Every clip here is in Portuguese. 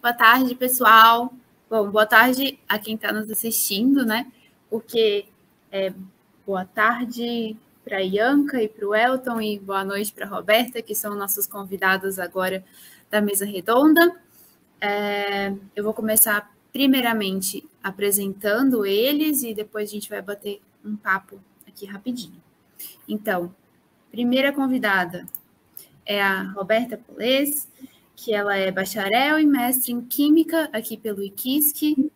Boa tarde, pessoal. Bom, boa tarde a quem está nos assistindo, né? Porque boa tarde para a Ianca e para o Elton e boa noite para a Roberta, que são nossos convidados agora da mesa redonda. Eu vou começar primeiramente apresentando eles e depois a gente vai bater um papo aqui rapidinho. Então, primeira convidada é a Roberta Polez, que ela é bacharel e mestre em Química aqui pelo IQISC,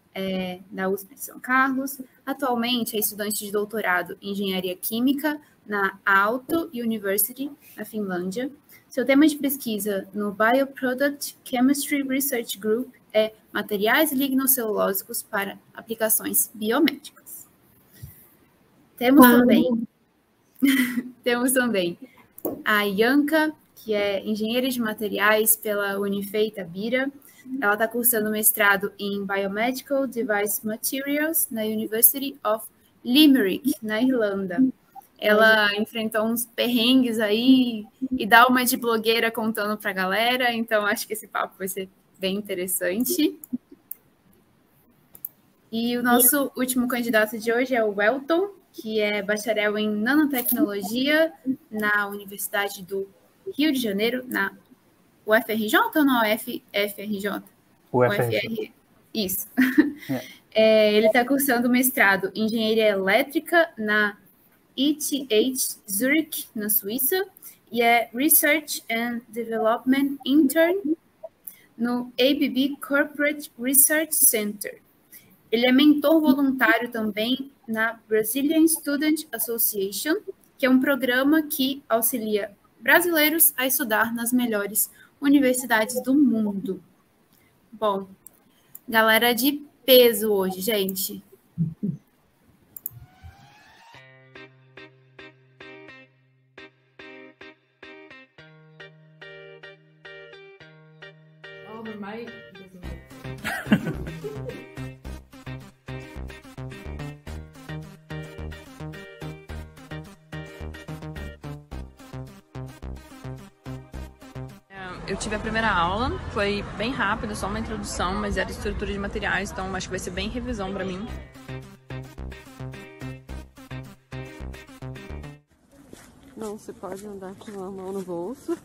da USP de São Carlos. Atualmente é estudante de doutorado em Engenharia Química na Aalto University, na Finlândia. Seu tema de pesquisa no Bioproduct Chemistry Research Group é materiais lignocelulósicos para aplicações biomédicas. Temos também a Ianca, que é engenheira de materiais pela Unifei Itabira. Ela está cursando mestrado em Biomedical Device Materials na University of Limerick, na Irlanda. Ela enfrentou uns perrengues aí e dá uma de blogueira contando para a galera, então acho que esse papo vai ser bem interessante. E o nosso último candidato de hoje é o Elton, que é bacharel em nanotecnologia na Universidade do Rio de Janeiro, na UFRJ ou na UFRJ? UFRJ. Isso. Ele está cursando mestrado em Engenharia Elétrica na ETH Zurich, na Suíça, e é Research and Development Intern no ABB Corporate Research Center. Ele é mentor voluntário também na Brazilian Student Association, que é um programa que auxilia brasileiros a estudar nas melhores universidades do mundo. Bom, galera de peso hoje, gente. Eu tive a primeira aula, foi bem rápido, só uma introdução, mas era estrutura de materiais, então acho que vai ser bem revisão para mim. Não se pode andar com a mão no bolso.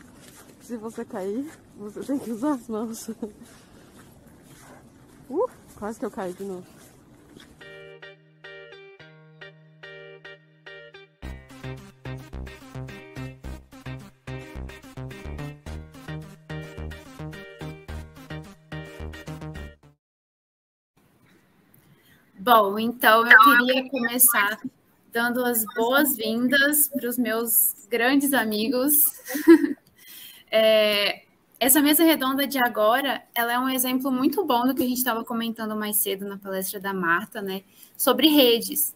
Se você cair, você tem que usar as mãos. Quase que eu caí de novo. Bom, então eu queria começar dando as boas-vindas para os meus grandes amigos. Essa mesa redonda de agora, ela é um exemplo muito bom do que a gente estava comentando mais cedo na palestra da Marta, né, sobre redes.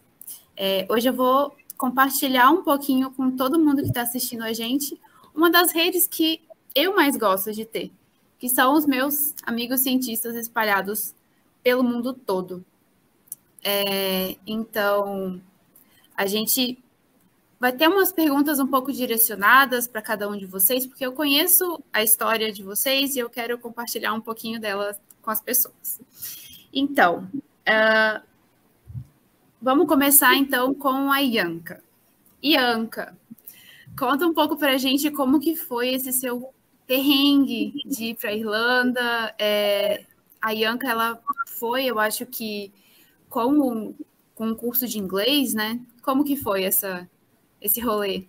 Hoje eu vou compartilhar um pouquinho com todo mundo que está assistindo a gente uma das redes que eu mais gosto de ter, que são os meus amigos cientistas espalhados pelo mundo todo. Então, a gente vai ter umas perguntas um pouco direcionadas para cada um de vocês, porque eu conheço a história de vocês e eu quero compartilhar um pouquinho dela com as pessoas. Então, vamos começar então com a Ianca. Ianca, conta um pouco para a gente como que foi esse seu perrengue de ir para a Irlanda. A Ianca, ela foi, eu acho que com um curso de inglês, né? Como que foi esse rolê?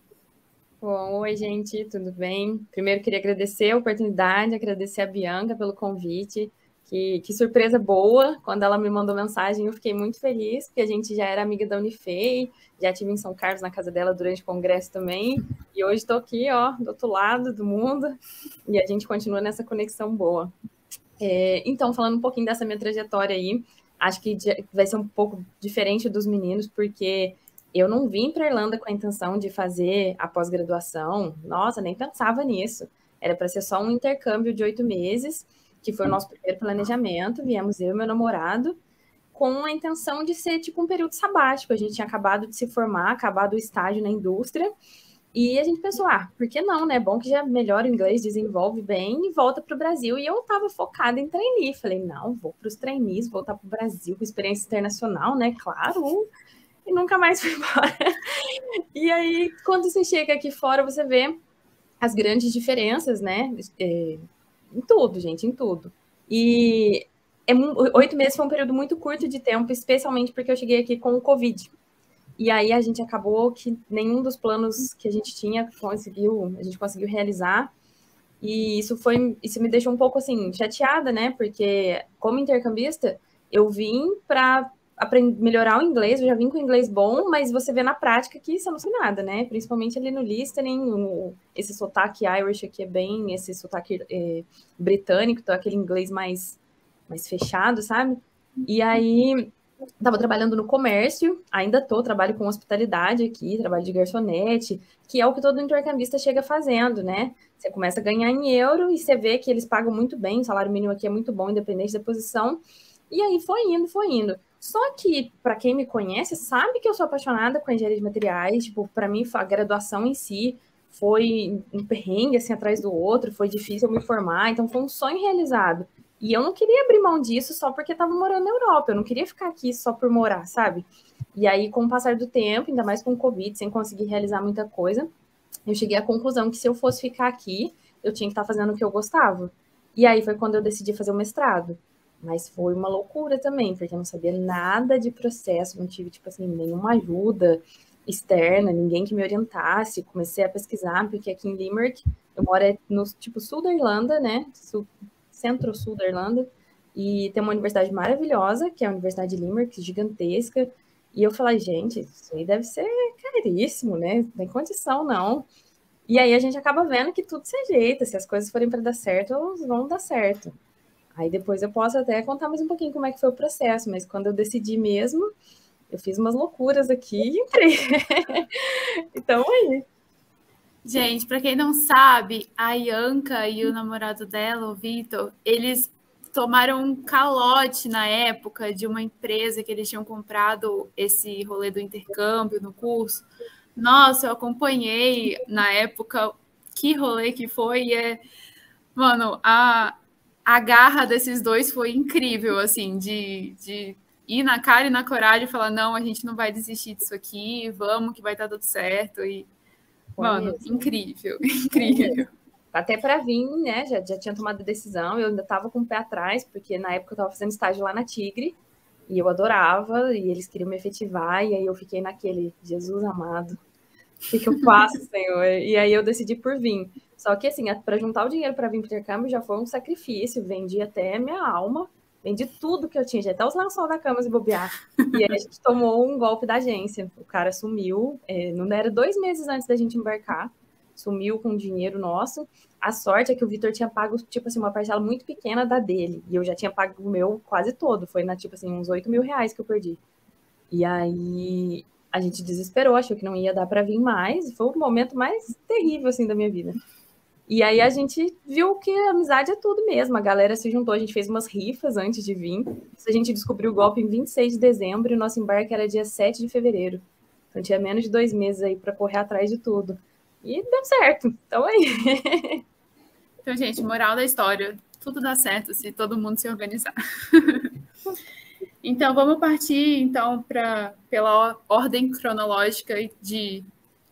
Bom, oi, gente, tudo bem? Primeiro, queria agradecer a oportunidade, agradecer a Bianca pelo convite. Que surpresa boa, quando ela me mandou mensagem, eu fiquei muito feliz, porque a gente já era amiga da Unifei, já estive em São Carlos, na casa dela, durante o congresso também, e hoje estou aqui, ó, do outro lado do mundo, e a gente continua nessa conexão boa. Então, falando um pouquinho dessa minha trajetória aí, acho que vai ser um pouco diferente dos meninos, porque eu não vim para a Irlanda com a intenção de fazer a pós-graduação. Nossa, nem pensava nisso. Era para ser só um intercâmbio de 8 meses, que foi o nosso primeiro planejamento. Viemos eu e meu namorado, com a intenção de ser tipo um período sabático. A gente tinha acabado de se formar, acabado o estágio na indústria, E a gente pensou, por que não, né? Bom que já melhora o inglês, desenvolve bem e volta para o Brasil. E eu estava focada em trainee. Falei, não, vou para os trainees, voltar para o Brasil com experiência internacional, né? Claro. E nunca mais fui embora. E aí, quando você chega aqui fora, você vê as grandes diferenças, né? Em tudo, gente, em tudo. E 8 meses foi um período muito curto de tempo, especialmente porque eu cheguei aqui com o Covid. E aí a gente acabou que nenhum dos planos que a gente tinha a gente conseguiu realizar. E isso me deixou um pouco assim chateada, né? Porque como intercambista, eu vim para melhorar o inglês, eu já vim com inglês bom, mas você vê na prática que isso não sei nada, né? Principalmente ali no listening, esse sotaque Irish aqui é bem esse sotaque britânico, então aquele inglês mais fechado, sabe? E aí estava trabalhando no comércio, ainda trabalho com hospitalidade aqui, trabalho de garçonete, que é o que todo intercambista chega fazendo, né? Você começa a ganhar em euro e você vê que eles pagam muito bem, o salário mínimo aqui é muito bom, independente da posição. E aí foi indo, foi indo. Só que, para quem me conhece, sabe que eu sou apaixonada com engenharia de materiais. Tipo, para mim, a graduação em si foi um perrengue, assim, atrás do outro, foi difícil eu me formar, então foi um sonho realizado. E eu não queria abrir mão disso só porque estava morando na Europa, eu não queria ficar aqui só por morar, sabe? E aí, com o passar do tempo, ainda mais com o Covid, sem conseguir realizar muita coisa, eu cheguei à conclusão que se eu fosse ficar aqui, eu tinha que estar fazendo o que eu gostava. E aí foi quando eu decidi fazer o mestrado. Mas foi uma loucura também, porque eu não sabia nada de processo, não tive, tipo assim, nenhuma ajuda externa, ninguém que me orientasse. Comecei a pesquisar, porque aqui em Limerick, eu moro no, tipo, sul da Irlanda, né? Centro-sul da Irlanda, e tem uma universidade maravilhosa, que é a Universidade de Limerick, gigantesca. E eu falei, gente, isso aí deve ser caríssimo, né? Não tem condição, não. E aí a gente acaba vendo que tudo se ajeita, se as coisas forem para dar certo, elas vão dar certo. Aí depois eu posso até contar mais um pouquinho como é que foi o processo, mas quando eu decidi mesmo, eu fiz umas loucuras aqui e entrei. Então aí. Gente, para quem não sabe, a Ianca e o namorado dela, o Vitor, eles tomaram um calote na época de uma empresa que eles tinham comprado esse rolê do intercâmbio no curso. Nossa, eu acompanhei na época que rolê que foi. Mano, a garra desses dois foi incrível, assim, de ir na cara e na coragem e falar, não, a gente não vai desistir disso aqui, vamos que vai dar tudo certo. E, mano, incrível, incrível. Até para vir, né, já tinha tomado a decisão, eu ainda estava com o pé atrás, porque na época eu estava fazendo estágio lá na Tigre, e eu adorava, e eles queriam me efetivar, e aí eu fiquei naquele, Jesus amado, o que eu faço, Senhor? E aí eu decidi por vir. Só que, assim, para juntar o dinheiro para vir para o intercâmbio já foi um sacrifício. Vendi até minha alma, vendi tudo que eu tinha, já até os lençóis da cama se bobear. E aí a gente tomou um golpe da agência. O cara sumiu, não era 2 meses antes da gente embarcar, sumiu com o dinheiro nosso. A sorte é que o Vitor tinha pago, tipo assim, uma parcela muito pequena da dele. E eu já tinha pago o meu quase todo. Foi, tipo assim, uns 8 mil reais que eu perdi. E aí a gente desesperou, achou que não ia dar para vir mais. Foi o momento mais terrível, assim, da minha vida. E aí a gente viu que a amizade é tudo mesmo. A galera se juntou, a gente fez umas rifas antes de vir. A gente descobriu o golpe em 26 de dezembro e o nosso embarque era dia 7 de fevereiro. Então tinha menos de 2 meses aí para correr atrás de tudo. E deu certo. Então aí. Então, gente, moral da história. Tudo dá certo se todo mundo se organizar. Então, vamos partir então pela ordem cronológica de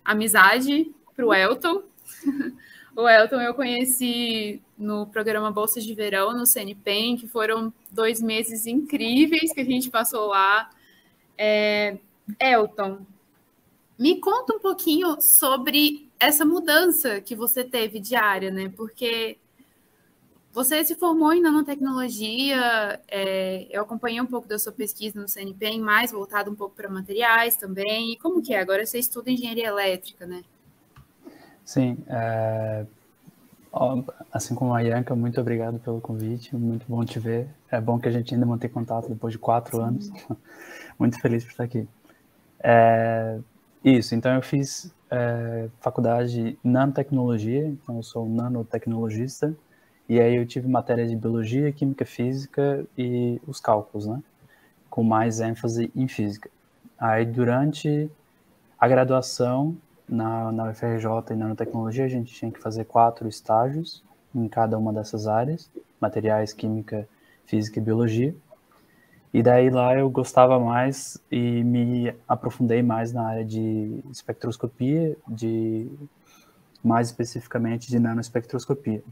amizade para o Elton. O Elton eu conheci no programa Bolsas de Verão, no CNPEM, que foram 2 meses incríveis que a gente passou lá. Elton, me conta um pouquinho sobre essa mudança que você teve de área, né? Porque você se formou em nanotecnologia, eu acompanhei um pouco da sua pesquisa no CNPEM, mais voltado um pouco para materiais também. E como que é? Agora você estuda engenharia elétrica, né? Sim, assim como a Ianca, muito obrigado pelo convite, muito bom te ver. É bom que a gente ainda mantém contato depois de 4 anos. Muito feliz por estar aqui. Isso, então eu fiz faculdade em nanotecnologia, então eu sou nanotecnologista, e aí eu tive matéria de biologia, química, física e os cálculos, né? Com mais ênfase em física. Aí durante a graduação, na UFRJ e nanotecnologia, a gente tinha que fazer 4 estágios em cada uma dessas áreas, materiais, química, física e biologia. E daí lá eu gostava mais e me aprofundei mais na área de espectroscopia, mais especificamente de nanoespectroscopia.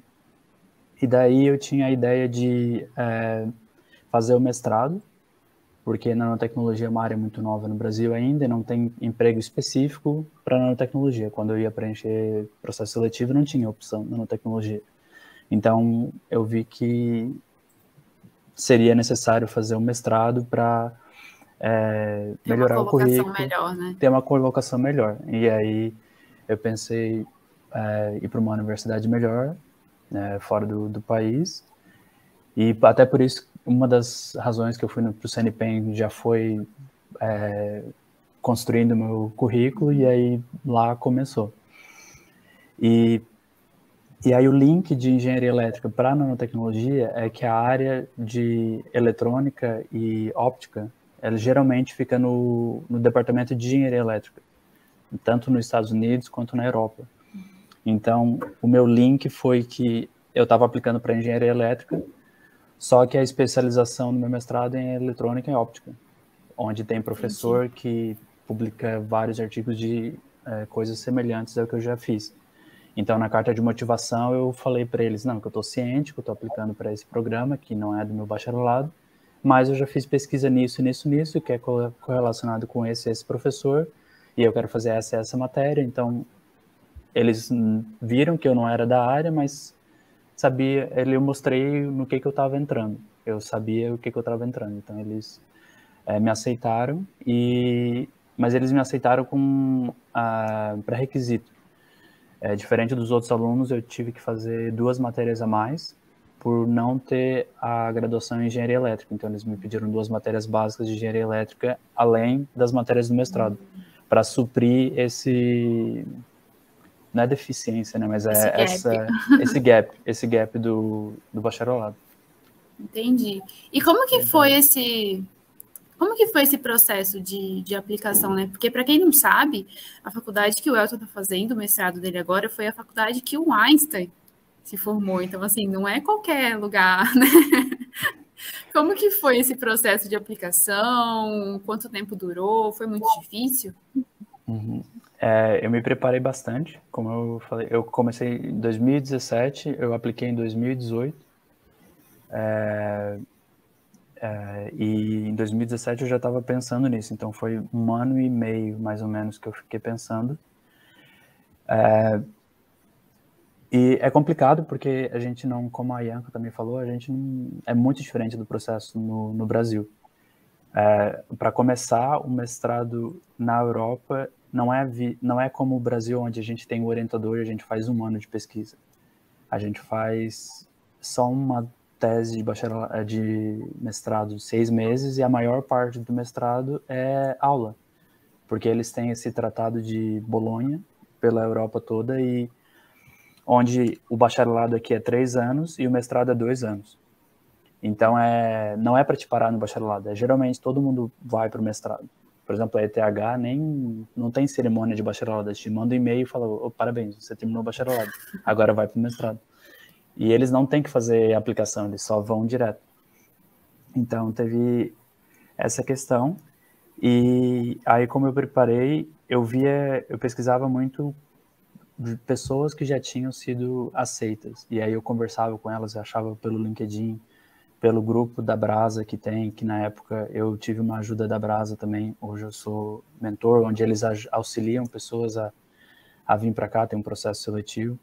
E daí eu tinha a ideia de fazer o mestrado, porque nanotecnologia é uma área muito nova no Brasil ainda, e não tem emprego específico para nanotecnologia. Quando eu ia preencher processo seletivo, não tinha opção nanotecnologia. Então, eu vi que seria necessário fazer um mestrado para melhorar o currículo, melhor, né? ter uma colocação melhor. E aí eu pensei ir para uma universidade melhor, fora do país. E até por isso, uma das razões que eu fui para o CNPEM já foi construindo o meu currículo, e aí lá começou. E aí o link de engenharia elétrica para nanotecnologia é que a área de eletrônica e óptica, ela geralmente fica no departamento de engenharia elétrica, tanto nos Estados Unidos quanto na Europa. Então, o meu link foi que eu estava aplicando para engenharia elétrica, só que a especialização no meu mestrado é em eletrônica e óptica, onde tem professor que publica vários artigos de coisas semelhantes ao que eu já fiz. Então, na carta de motivação, eu falei para eles, não, que eu estou ciente, que eu estou aplicando para esse programa, que não é do meu bacharelado, mas eu já fiz pesquisa nisso, que é correlacionado com esse professor, e eu quero fazer essa matéria. Então, eles viram que eu não era da área, mas eu mostrei no que eu estava entrando. Eu sabia o que eu estava entrando. Então, eles me aceitaram, mas eles me aceitaram com pré-requisito. Diferente dos outros alunos, eu tive que fazer 2 matérias a mais por não ter a graduação em engenharia elétrica. Então, eles me pediram 2 matérias básicas de engenharia elétrica, além das matérias do mestrado, para suprir não é deficiência, né? Mas esse gap do bacharelado. Entendi. E como que foi esse processo de aplicação, né? Porque, para quem não sabe, a faculdade que o Elton está fazendo, o mestrado dele agora, foi a faculdade que o Einstein se formou. Então, assim, não é qualquer lugar, né? Como que foi esse processo de aplicação? Quanto tempo durou? Foi muito difícil? Uhum. Eu me preparei bastante, como eu falei. Eu comecei em 2017, eu apliquei em 2018. E em 2017 eu já estava pensando nisso, então foi 1 ano e meio, mais ou menos, que eu fiquei pensando. E é complicado porque a gente não, como a Ianca também falou, a gente não, é muito diferente do processo no Brasil. Para começar, o mestrado na Europa não é como o Brasil, onde a gente tem um orientador e a gente faz 1 ano de pesquisa. A gente faz só uma tese de mestrado de 6 meses, e a maior parte do mestrado é aula, porque eles têm esse tratado de Bolonha pela Europa toda, e onde o bacharelado aqui é 3 anos e o mestrado é 2 anos. Então, não é para te parar no bacharelado, geralmente todo mundo vai para o mestrado. Por exemplo, a ETH não tem cerimônia de bacharelado, eles te mandam um e-mail e falam, parabéns, você terminou o bacharelado, agora vai para o mestrado. E eles não têm que fazer aplicação, eles só vão direto. Então, teve essa questão. E aí, como eu preparei, eu pesquisava muito de pessoas que já tinham sido aceitas. E aí eu conversava com elas, achava pelo LinkedIn, pelo grupo da Brasa que na época eu tive uma ajuda da Brasa também. Hoje eu sou mentor, onde eles auxiliam pessoas a vir para cá, tem um processo seletivo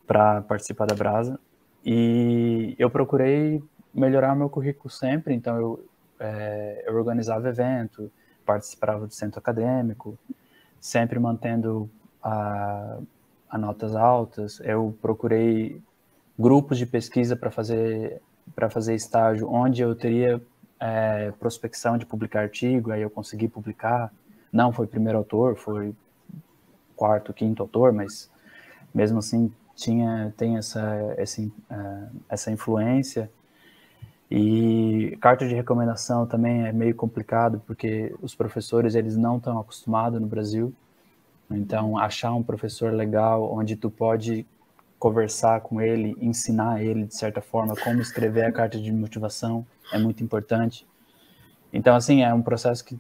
para participar da Brasa. E eu procurei melhorar meu currículo sempre, então eu organizava evento, participava do centro acadêmico, sempre mantendo a notas altas. Eu procurei grupos de pesquisa para fazer estágio, onde eu teria prospecção de publicar artigo, aí eu consegui publicar. Não foi primeiro autor, foi 4º, 5º autor, mas mesmo assim tem essa influência. E carta de recomendação também é meio complicado, porque os professores eles não estão acostumados no Brasil. Então, achar um professor legal, onde tu pode conversar com ele, ensinar ele, de certa forma, como escrever a carta de motivação, é muito importante. Então, assim, é um processo que,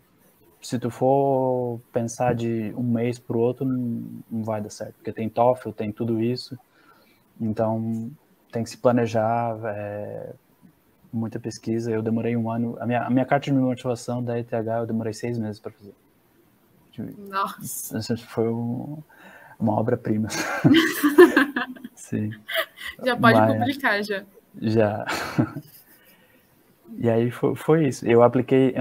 se tu for pensar de um mês para o outro, não vai dar certo, porque tem TOEFL, tem tudo isso, então tem que se planejar, muita pesquisa. Eu demorei 1 ano, a minha carta de motivação da ETH eu demorei 6 meses para fazer. Nossa! Foi uma obra-prima. Sim. Já pode publicar, já. Já. E aí foi isso. Eu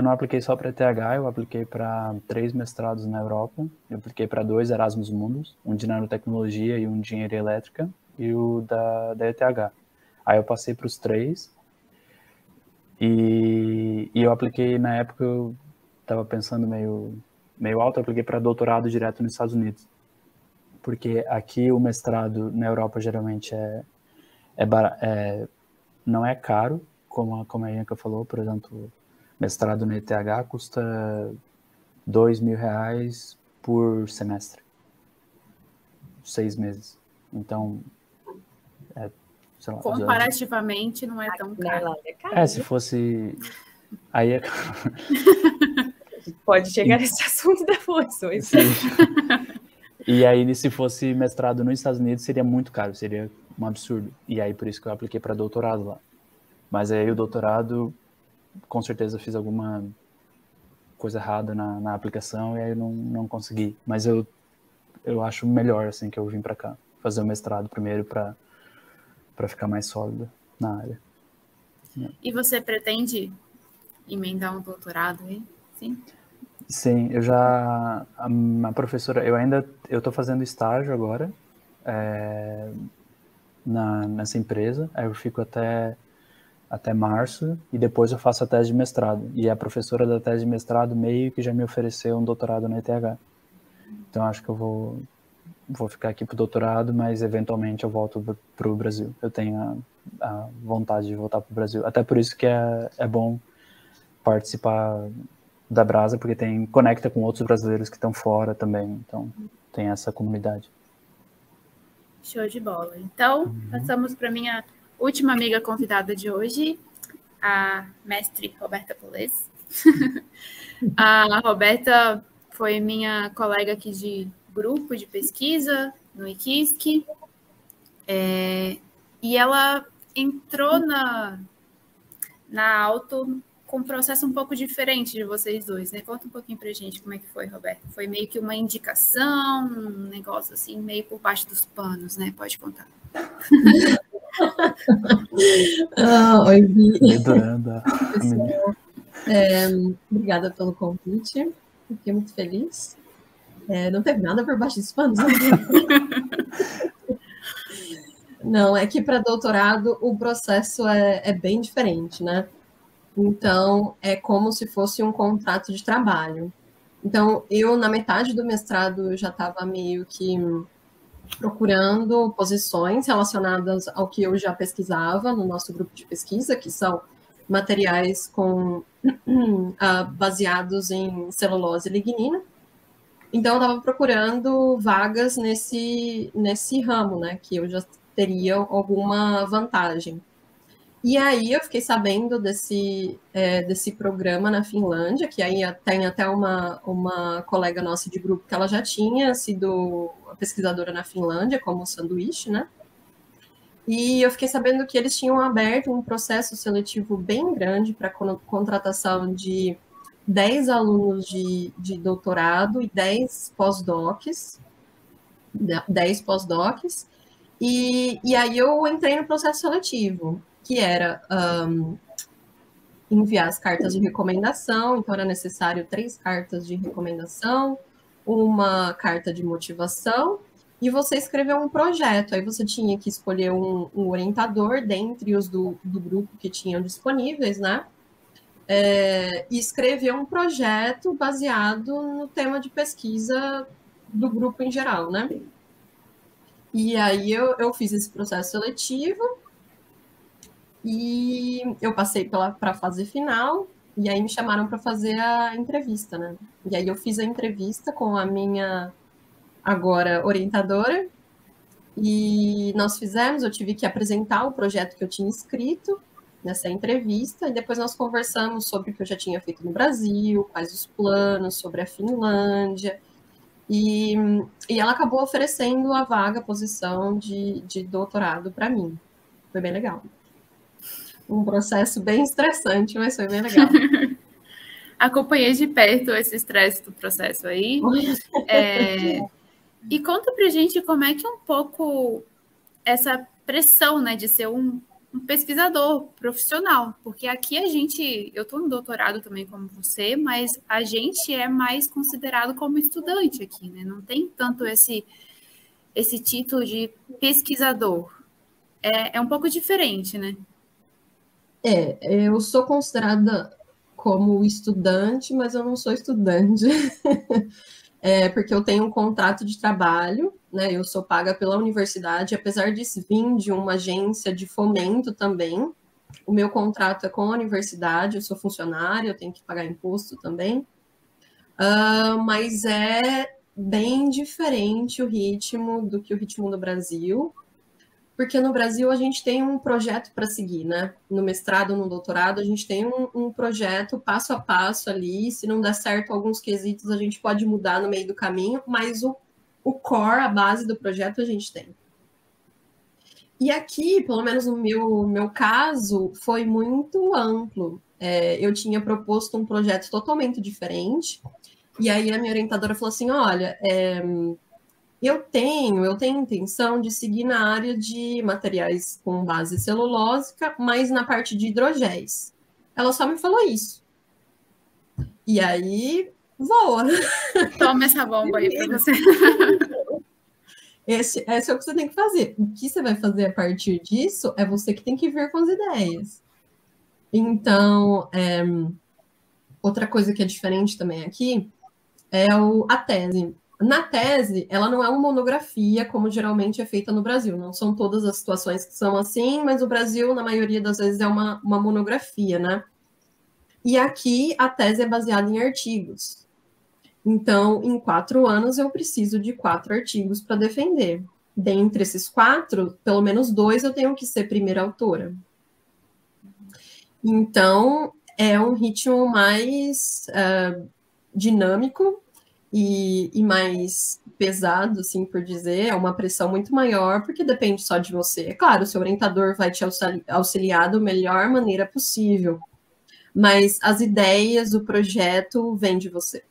não apliquei só para ETH, eu apliquei para 3 mestrados na Europa. Eu apliquei para 2 Erasmus Mundus, um de nanotecnologia e um de engenharia elétrica, e o da ETH. Aí eu passei para os 3. E eu apliquei, na época, eu estava pensando meio alto, eu apliquei para doutorado direto nos Estados Unidos. Porque aqui o mestrado na Europa geralmente não é caro, como a Ianca falou. Por exemplo, mestrado na ETH custa R$2.000 por semestre, 6 meses. Então, sei lá, comparativamente não é tão caro. Se fosse... Aí pode chegar nesse assunto depois. Sim. E aí, se fosse mestrado nos Estados Unidos, seria muito caro, seria um absurdo. E aí, por isso que eu apliquei para doutorado lá. Mas aí, o doutorado, com certeza, fiz alguma coisa errada na aplicação, e aí eu não consegui. Mas eu acho melhor, assim, que eu vim para cá, fazer o mestrado primeiro para ficar mais sólido na área. E você pretende emendar um doutorado aí? Sim? Sim, eu já... A professora... Eu estou fazendo estágio agora, nessa empresa. Aí eu fico até março, e depois eu faço a tese de mestrado. E a professora da tese de mestrado meio que já me ofereceu um doutorado na ETH. Então acho que eu vou ficar aqui pro doutorado, mas eventualmente eu volto pro Brasil. Eu tenho a vontade de voltar pro Brasil. Até por isso que é bom participar da Brasa, porque conecta com outros brasileiros que estão fora também. Então tem essa comunidade. Show de bola. Então, passamos para minha última amiga convidada de hoje, a mestre Roberta Polese. A Roberta foi minha colega aqui de grupo de pesquisa no IQISC, e ela entrou na Auto com um processo um pouco diferente de vocês dois, né? Conta um pouquinho pra gente como é que foi, Roberto. Foi meio que uma indicação, um negócio assim, meio por baixo dos panos, né? Pode contar. Oi, Vi. Adorando. Obrigada pelo convite. Fiquei muito feliz. Não teve nada por baixo dos panos. Não, é que para doutorado o processo é bem diferente, né? Então, é como se fosse um contrato de trabalho. Então, eu, na metade do mestrado, já estava meio que procurando posições relacionadas ao que eu já pesquisava no nosso grupo de pesquisa, que são materiais baseados em celulose e lignina. Então, eu estava procurando vagas nesse ramo, né, que eu já teria alguma vantagem. E aí eu fiquei sabendo desse programa na Finlândia, que aí tem até uma colega nossa de grupo que ela já tinha sido pesquisadora na Finlândia, como sanduíche, né? E eu fiquei sabendo que eles tinham aberto um processo seletivo bem grande para contratação de 10 alunos de doutorado e 10 pós-docs. E aí eu entrei no processo seletivo, que era enviar as cartas de recomendação. Então era necessário 3 cartas de recomendação, uma carta de motivação, e você escreveu um projeto. Aí você tinha que escolher um orientador dentre os do grupo que tinham disponíveis, né? E escrever um projeto baseado no tema de pesquisa do grupo em geral, né? E aí eu fiz esse processo seletivo e eu passei para a fase final, e aí me chamaram para fazer a entrevista, né? E aí eu fiz a entrevista com a minha agora orientadora, e nós fizemos, eu tive que apresentar o projeto que eu tinha escrito nessa entrevista, e depois nós conversamos sobre o que eu já tinha feito no Brasil, quais os planos, sobre a Finlândia, e ela acabou oferecendo a vaga, a posição de doutorado para mim. Foi bem legal. Um processo bem estressante, mas foi bem legal. Acompanhei de perto esse estresse do processo aí. E conta pra gente como é que um pouco essa pressão, né, de ser um pesquisador profissional, porque aqui eu estou no doutorado também como você, mas a gente é mais considerado como estudante aqui, né? Não tem tanto esse título de pesquisador. É um pouco diferente, né? Eu sou considerada como estudante, mas eu não sou estudante. Porque eu tenho um contrato de trabalho, né? Eu sou paga pela universidade, apesar de vir de uma agência de fomento também. O meu contrato é com a universidade, eu sou funcionária, eu tenho que pagar imposto também. Mas é bem diferente o ritmo do que o ritmo do Brasil, porque no Brasil a gente tem um projeto para seguir, né? No mestrado, no doutorado, a gente tem um projeto passo a passo ali. Se não der certo alguns quesitos, a gente pode mudar no meio do caminho, mas o core, a base do projeto, a gente tem. E aqui, pelo menos no meu caso, foi muito amplo. Eu tinha proposto um projeto totalmente diferente, e aí a minha orientadora falou assim, olha, eu tenho intenção de seguir na área de materiais com base celulósica, mas na parte de hidrogéis. Ela só me falou isso. E aí, voa. Toma essa bomba aí para você. Esse é o que você tem que fazer. O que você vai fazer a partir disso é você que tem que vir com as ideias. Então, outra coisa que é diferente também aqui é a tese. Na tese, ela não é uma monografia, como geralmente é feita no Brasil. Não são todas as situações que são assim, mas o Brasil, na maioria das vezes, é uma monografia, né? E aqui, a tese é baseada em artigos. Então, em 4 anos, eu preciso de 4 artigos para defender. Dentre esses 4, pelo menos 2 eu tenho que ser primeira autora. Então, é um ritmo mais dinâmico, e mais pesado, assim por dizer, é uma pressão muito maior, porque depende só de você. É claro, o seu orientador vai te auxiliar da melhor maneira possível, mas as ideias do projeto vêm de você.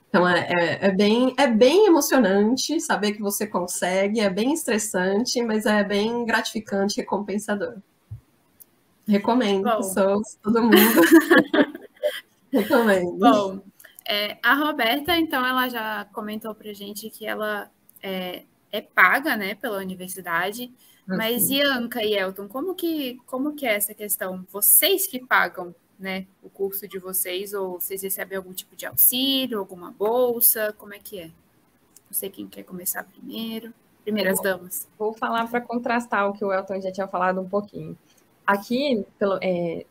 Então, é bem emocionante saber que você consegue, é bem estressante, mas é bem gratificante e recompensador. Recomendo, pessoas, todo mundo. Recomendo. Bom, a Roberta, então, ela já comentou para a gente que ela é paga, né, pela universidade, mas Ianca e Elton, como que é essa questão? Vocês que pagam, né, o curso de vocês, ou vocês recebem algum tipo de auxílio, alguma bolsa, como é que é? Não sei quem quer começar primeiro. Primeiras damas. Vou falar para contrastar o que o Elton já tinha falado um pouquinho. Aqui,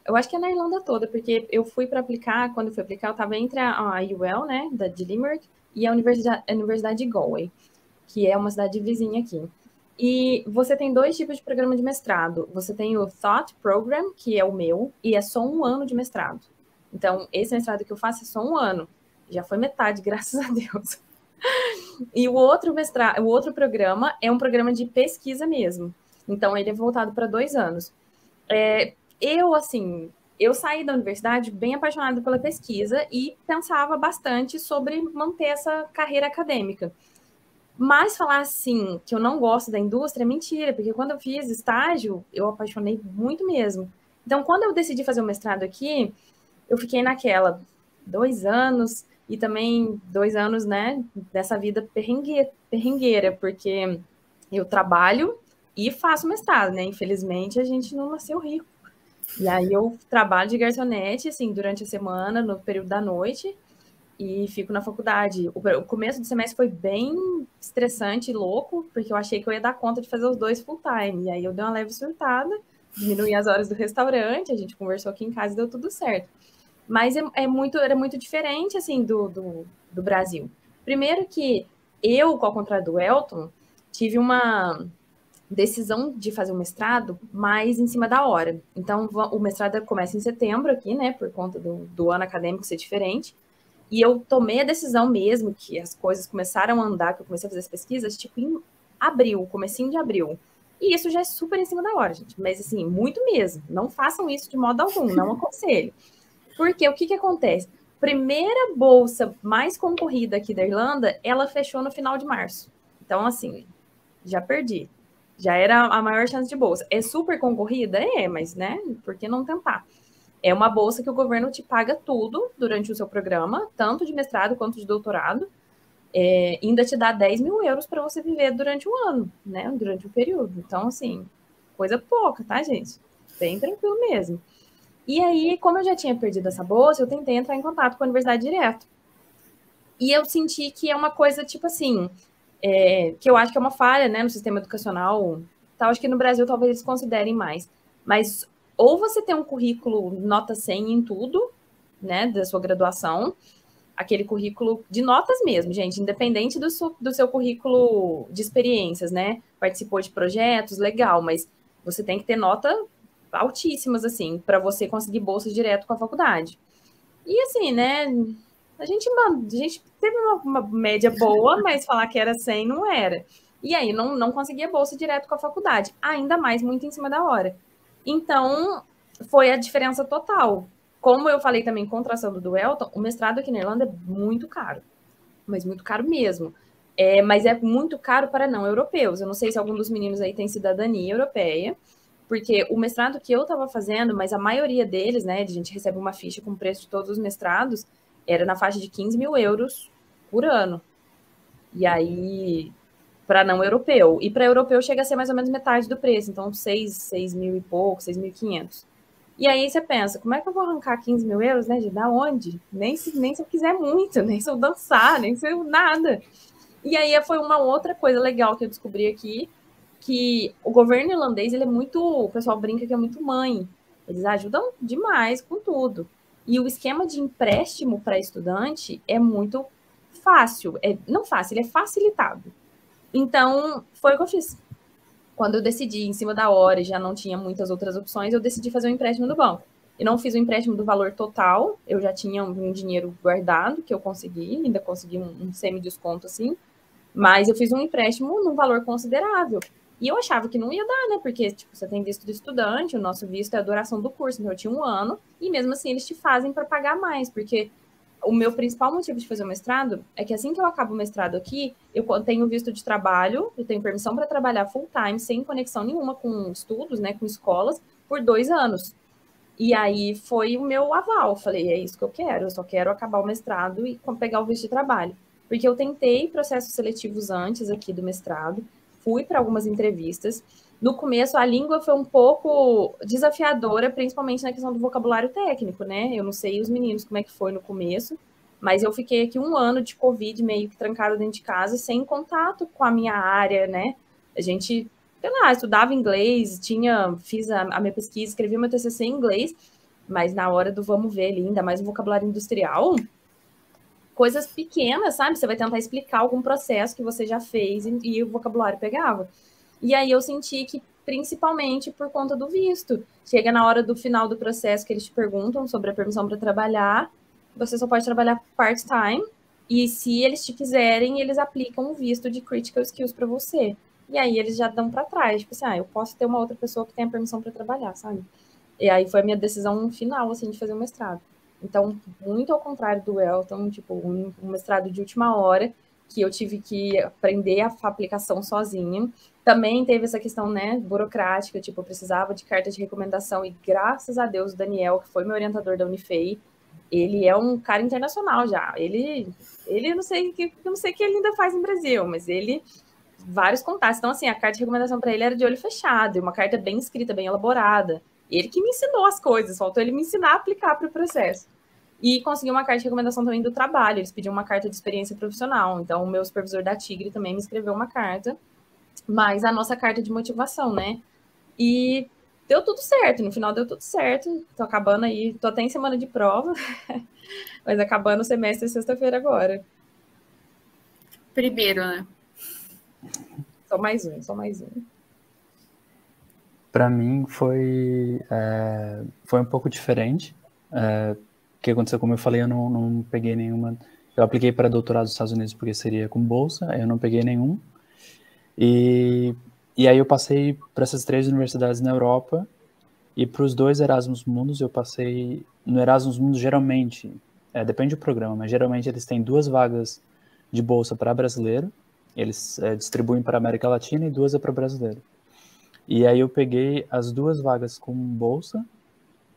eu acho que é na Irlanda toda, porque eu fui para aplicar, quando eu fui aplicar, eu estava entre a UL, né, de Limerick, e a Universidade de Galway, que é uma cidade vizinha aqui. E você tem 2 tipos de programa de mestrado. Você tem o Thought Program, que é o meu, e é só 1 ano de mestrado. Então, esse mestrado que eu faço é só 1 ano. Já foi metade, graças a Deus. E o outro programa é um programa de pesquisa mesmo. Então, ele é voltado para 2 anos. Eu saí da universidade bem apaixonada pela pesquisa e pensava bastante sobre manter essa carreira acadêmica. Mas falar assim, que eu não gosto da indústria, é mentira, porque quando eu fiz estágio, eu apaixonei muito mesmo. Então, quando eu decidi fazer o mestrado aqui, eu fiquei naquela 2 anos e também 2 anos, né, dessa vida perrengueira, porque eu trabalho e faço mestrado, né? Infelizmente, a gente não nasceu rico. E aí eu trabalho de garçonete, assim, durante a semana, no período da noite, e fico na faculdade. O começo do semestre foi bem estressante e louco, porque eu achei que eu ia dar conta de fazer os 2 full time. E aí eu dei uma leve surtada, diminuí as horas do restaurante, a gente conversou aqui em casa e deu tudo certo. Mas era muito diferente, assim, do Brasil. Primeiro que eu, ao contrário do Elton, tive uma decisão de fazer o mestrado mais em cima da hora. Então, o mestrado começa em setembro aqui, né, por conta do ano acadêmico ser diferente. E eu tomei a decisão mesmo, que as coisas começaram a andar, que eu comecei a fazer as pesquisas, tipo, em abril, comecinho de abril. E isso já é super em cima da hora, gente. Mas, assim, muito mesmo. Não façam isso de modo algum, não aconselho. Porque o que acontece? Primeira bolsa mais concorrida aqui da Irlanda, ela fechou no final de março. Então, assim, já perdi. Já era a maior chance de bolsa. É super concorrida? É, mas, né, por que não tentar? É uma bolsa que o governo te paga tudo durante o seu programa, tanto de mestrado quanto de doutorado. Ainda te dá 10 mil euros para você viver durante o ano, né, durante o período. Então, assim, coisa pouca, tá, gente? Bem tranquilo mesmo. E aí, como eu já tinha perdido essa bolsa, eu tentei entrar em contato com a universidade direto. E eu senti que é uma coisa, tipo assim, que eu acho que é uma falha, né, no sistema educacional. Tá, acho que no Brasil talvez eles considerem mais. Mas ou você tem um currículo nota 100 em tudo, né, da sua graduação, aquele currículo de notas mesmo, gente, independente do seu currículo de experiências, né? Participou de projetos, legal, mas você tem que ter nota altíssimas, assim, para você conseguir bolsa direto com a faculdade. E assim, né, a gente teve uma média boa, mas falar que era 100 não era. E aí não conseguia bolsa direto com a faculdade, ainda mais muito em cima da hora. Então, foi a diferença total. Como eu falei também com o traçando do Elton, o mestrado aqui na Irlanda é muito caro, mas muito caro mesmo. Mas é muito caro para não europeus. Eu não sei se algum dos meninos aí tem cidadania europeia, porque o mestrado que eu estava fazendo, mas a maioria deles, né, a gente recebe uma ficha com o preço de todos os mestrados, era na faixa de 15 mil euros por ano. E aí, para não europeu. E para europeu chega a ser mais ou menos metade do preço, então 6 mil e pouco, 6.500. E aí você pensa, como é que eu vou arrancar 15 mil euros, né? De da onde? Nem se eu quiser muito, nem se eu dançar, nem se eu nada. E aí foi uma outra coisa legal que eu descobri aqui, que o governo irlandês, ele é muito, o pessoal brinca que é muito mãe. Eles ajudam demais com tudo. E o esquema de empréstimo para estudante é muito fácil. Não fácil, ele é facilitado. Então, foi o que eu fiz. Quando eu decidi, em cima da hora, e já não tinha muitas outras opções, eu decidi fazer um empréstimo no banco. Eu não fiz o empréstimo do valor total, eu já tinha um dinheiro guardado, que eu consegui, ainda consegui um semi-desconto, assim, mas eu fiz um empréstimo num valor considerável. E eu achava que não ia dar, né? Porque, tipo, você tem visto do estudante, o nosso visto é a duração do curso, então eu tinha 1 ano, e mesmo assim eles te fazem para pagar mais, porque o meu principal motivo de fazer o mestrado é que assim que eu acabo o mestrado aqui, eu tenho visto de trabalho, eu tenho permissão para trabalhar full time, sem conexão nenhuma com estudos, né, com escolas, por 2 anos. E aí foi o meu aval, falei, é isso que eu quero, eu só quero acabar o mestrado e pegar o visto de trabalho. Porque eu tentei processos seletivos antes aqui do mestrado, fui para algumas entrevistas. No começo, a língua foi um pouco desafiadora, principalmente na questão do vocabulário técnico, né? Eu não sei os meninos como é que foi no começo, mas eu fiquei aqui 1 ano de Covid meio que trancada dentro de casa, sem contato com a minha área, né? A gente, sei lá, estudava inglês, fiz a minha pesquisa, escrevi meu TCC em inglês, mas na hora do vamos ver ali, ainda mais o vocabulário industrial, coisas pequenas, sabe? Você vai tentar explicar algum processo que você já fez e o vocabulário pegava. E aí eu senti que, principalmente por conta do visto, chega na hora do final do processo que eles te perguntam sobre a permissão para trabalhar, você só pode trabalhar part-time, e se eles te quiserem, eles aplicam o visto de critical skills para você. E aí eles já dão para trás, tipo assim, eu posso ter uma outra pessoa que tenha permissão para trabalhar, sabe? E aí foi a minha decisão final, assim, de fazer o mestrado. Então, muito ao contrário do Elton, tipo, um mestrado de última hora, que eu tive que aprender a aplicação sozinha. Também teve essa questão, né, burocrática, tipo, eu precisava de carta de recomendação, e graças a Deus o Daniel, que foi meu orientador da Unifei, ele é um cara internacional já. Ele eu não sei o que ele ainda faz no Brasil, mas ele vários contatos. Então, assim, a carta de recomendação para ele era de olho fechado, e uma carta bem escrita, bem elaborada. Ele que me ensinou as coisas, faltou ele me ensinar a aplicar para o processo. E consegui uma carta de recomendação também do trabalho, eles pediam uma carta de experiência profissional. Então, o meu supervisor da Tigre também me escreveu uma carta, mas a nossa carta de motivação, né? E deu tudo certo, no final deu tudo certo. Tô acabando aí, tô até em semana de prova, mas acabando o semestre sexta-feira agora. primeiro, né? Só mais um, só mais um. Para mim foi um pouco diferente. O que aconteceu, como eu falei, eu não peguei nenhuma. Eu apliquei para doutorado nos Estados Unidos porque seria com bolsa, eu não peguei nenhum. E aí eu passei para essas 3 universidades na Europa, e para os 2 Erasmus Mundus eu passei. No Erasmus Mundus, geralmente, depende do programa, mas geralmente eles têm 2 vagas de bolsa para brasileiro, eles distribuem para a América Latina e 2 é para brasileiro. E aí eu peguei as 2 vagas com bolsa,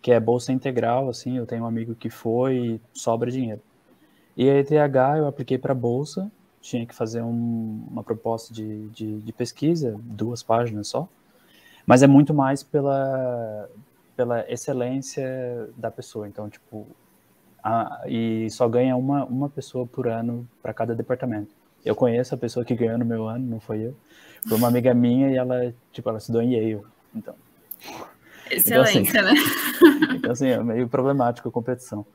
que é bolsa integral, assim, eu tenho um amigo que foi e sobra dinheiro. E a ETH eu apliquei para bolsa, tinha que fazer uma proposta de pesquisa, 2 páginas só, mas é muito mais pela excelência da pessoa. Então, tipo, e só ganha uma pessoa por ano para cada departamento. Eu conheço a pessoa que ganhou no meu ano, não foi eu. Foi uma amiga minha e ela estudou em Yale. Então, Excelência, né? Então, assim, é meio problemático a competição.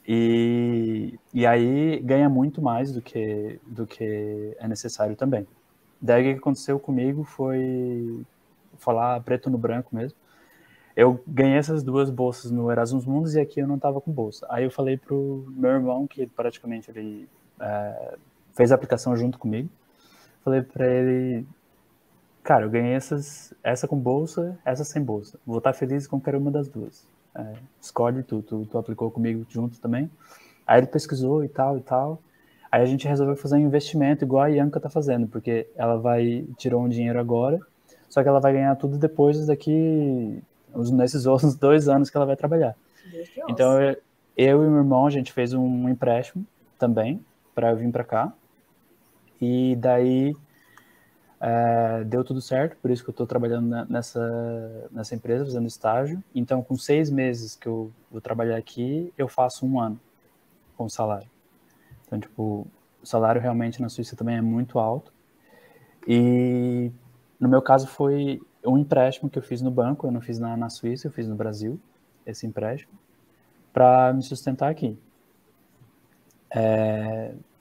E aí ganha muito mais do que é necessário também. Daí o que aconteceu comigo foi, falar preto no branco mesmo. Eu ganhei essas 2 bolsas no Erasmus Mundus e aqui eu não estava com bolsa. Aí eu falei pro meu irmão, que praticamente ele fez a aplicação junto comigo. Falei para ele, cara, eu ganhei essa com bolsa, essa sem bolsa. Vou estar feliz com qualquer uma das 2. Escolhe tu aplicou comigo junto também. Aí ele pesquisou e tal. Aí a gente resolveu fazer um investimento igual a Ianca tá fazendo, porque ela tirou um dinheiro agora, só que ela vai ganhar tudo depois nesses outros 2 anos que ela vai trabalhar. Então eu e meu irmão, a gente fez um empréstimo também para eu vir para cá. E daí deu tudo certo, por isso que eu estou trabalhando nessa empresa, fazendo estágio. Então, com 6 meses que eu vou trabalhar aqui, eu faço 1 ano com salário. Então, tipo, o salário realmente na Suíça também é muito alto. E no meu caso foi um empréstimo que eu fiz no banco, eu não fiz na Suíça, eu fiz no Brasil, esse empréstimo, para me sustentar aqui.